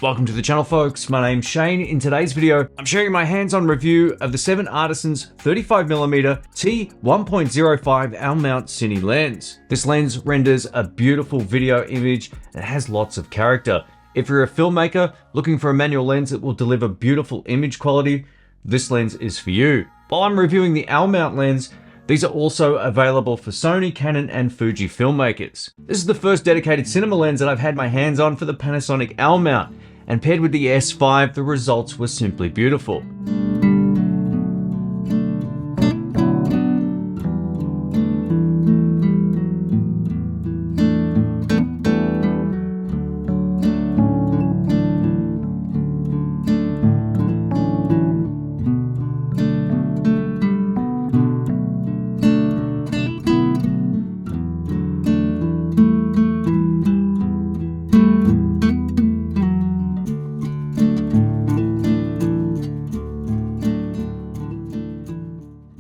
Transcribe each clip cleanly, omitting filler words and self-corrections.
Welcome to the channel, folks. My name's Shane. In today's video, I'm sharing my hands-on review of the 7 Artisans 35mm T1.05 L-mount Cine lens. This lens renders a beautiful video image and it has lots of character. If you're a filmmaker looking for a manual lens that will deliver beautiful image quality, this lens is for you. While I'm reviewing the L-mount lens, these are also available for Sony, Canon, and Fuji filmmakers. This is the first dedicated cinema lens that I've had my hands on for the Panasonic L-mount, and paired with the S5, the results were simply beautiful.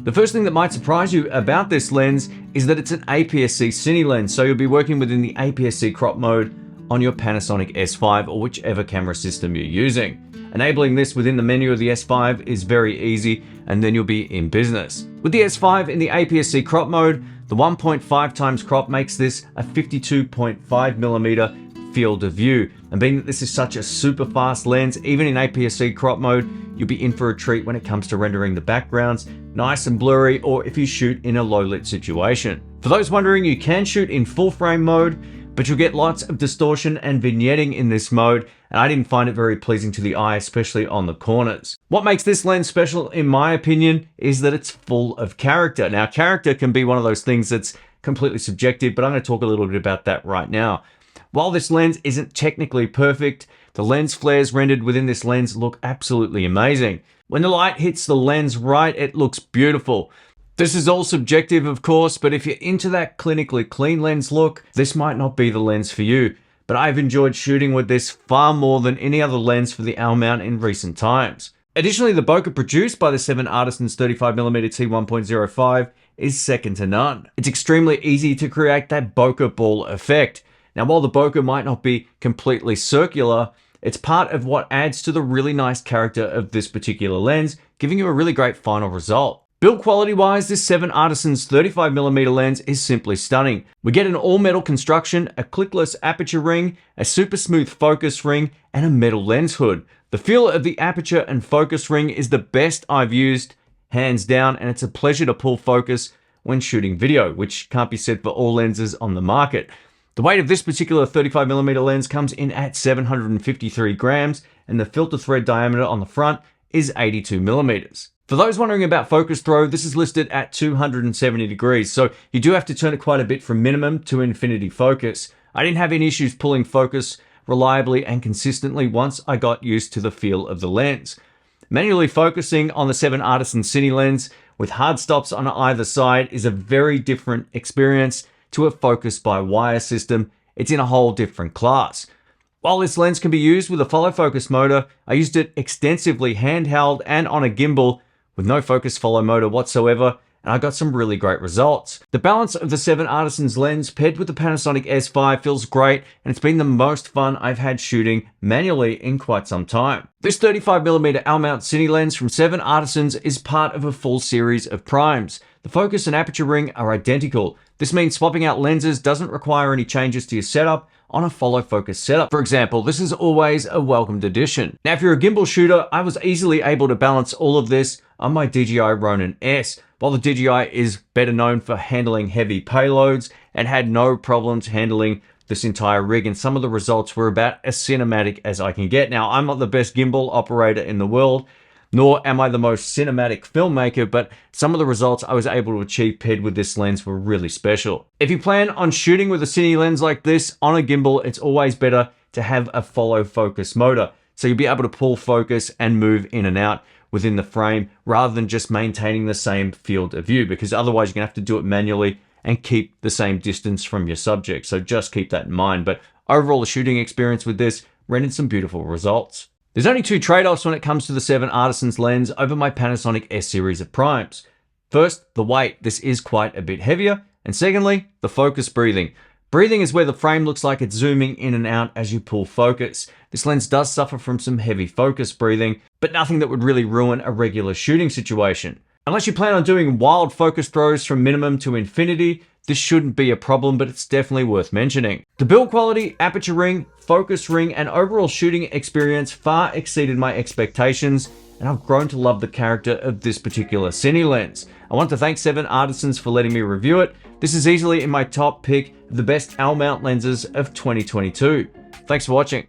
The first thing that might surprise you about this lens is that it's an APS-C Cine lens, so you'll be working within the APS-C crop mode on your Panasonic S5 or whichever camera system you're using. Enabling this within the menu of the S5 is very easy, and then you'll be in business. With the S5 in the APS-C crop mode, the 1.5 times crop makes this a 52.5mm field of view. And being that this is such a super fast lens, even in APS-C crop mode, you'll be in for a treat when it comes to rendering the backgrounds nice and blurry, or if you shoot in a low lit situation. For those wondering, you can shoot in full frame mode, but you'll get lots of distortion and vignetting in this mode, and I didn't find it very pleasing to the eye, especially on the corners. What makes this lens special, in my opinion, is that it's full of character. Now, character can be one of those things that's completely subjective, but I'm going to talk a little bit about that right now. While this lens isn't technically perfect, the lens flares rendered within this lens look absolutely amazing. When the light hits the lens right, it looks beautiful. This is all subjective, of course, but if you're into that clinically clean lens look, this might not be the lens for you. But I've enjoyed shooting with this far more than any other lens for the L-mount in recent times. Additionally, the bokeh produced by the 7 Artisans 35mm T1.05 is second to none. It's extremely easy to create that bokeh ball effect. Now, while the bokeh might not be completely circular, it's part of what adds to the really nice character of this particular lens, giving you a really great final result. Build quality wise, this 7 Artisans 35mm lens is simply stunning. We get an all metal construction, a clickless aperture ring, a super smooth focus ring, and a metal lens hood. The feel of the aperture and focus ring is the best I've used, hands down, and it's a pleasure to pull focus when shooting video, which can't be said for all lenses on the market. The weight of this particular 35mm lens comes in at 753 grams, and the filter thread diameter on the front is 82mm. For those wondering about focus throw, this is listed at 270 degrees, so you do have to turn it quite a bit from minimum to infinity focus. I didn't have any issues pulling focus reliably and consistently once I got used to the feel of the lens. Manually focusing on the 7 Artisan Cine lens with hard stops on either side is a very different experience to a focus by wire system. It's in a whole different class. While this lens can be used with a follow focus motor, I used it extensively handheld and on a gimbal with no focus follow motor whatsoever, and I got some really great results. The balance of the 7 Artisans lens paired with the Panasonic S5 feels great, and it's been the most fun I've had shooting manually in quite some time. This 35mm L-mount Cine lens from 7 Artisans is part of a full series of primes. The focus and aperture ring are identical. This means swapping out lenses doesn't require any changes to your setup on a follow focus setup. For example, this is always a welcomed addition. Now, if you're a gimbal shooter, I was easily able to balance all of this on my DJI Ronin S. While the DJI is better known for handling heavy payloads and had no problems handling this entire rig, and some of the results were about as cinematic as I can get. Now, I'm not the best gimbal operator in the world, nor am I the most cinematic filmmaker, but some of the results I was able to achieve paired with this lens were really special. If you plan on shooting with a Cine lens like this on a gimbal, it's always better to have a follow focus motor, so you'll be able to pull focus and move in and out within the frame rather than just maintaining the same field of view, because otherwise you're gonna have to do it manually and keep the same distance from your subject. So just keep that in mind. But overall, the shooting experience with this rendered some beautiful results. There's only two trade-offs when it comes to the 7 Artisans lens over my Panasonic S series of primes. First, the weight. This is quite a bit heavier. And secondly, the focus breathing. Breathing is where the frame looks like it's zooming in and out as you pull focus. This lens does suffer from some heavy focus breathing, but nothing that would really ruin a regular shooting situation. Unless you plan on doing wild focus throws from minimum to infinity, this shouldn't be a problem, but it's definitely worth mentioning. The build quality, aperture ring, focus ring, and overall shooting experience far exceeded my expectations, and I've grown to love the character of this particular Cine lens. I want to thank 7 Artisans for letting me review it. This is easily in my top pick of the best L mount lenses of 2022. Thanks for watching.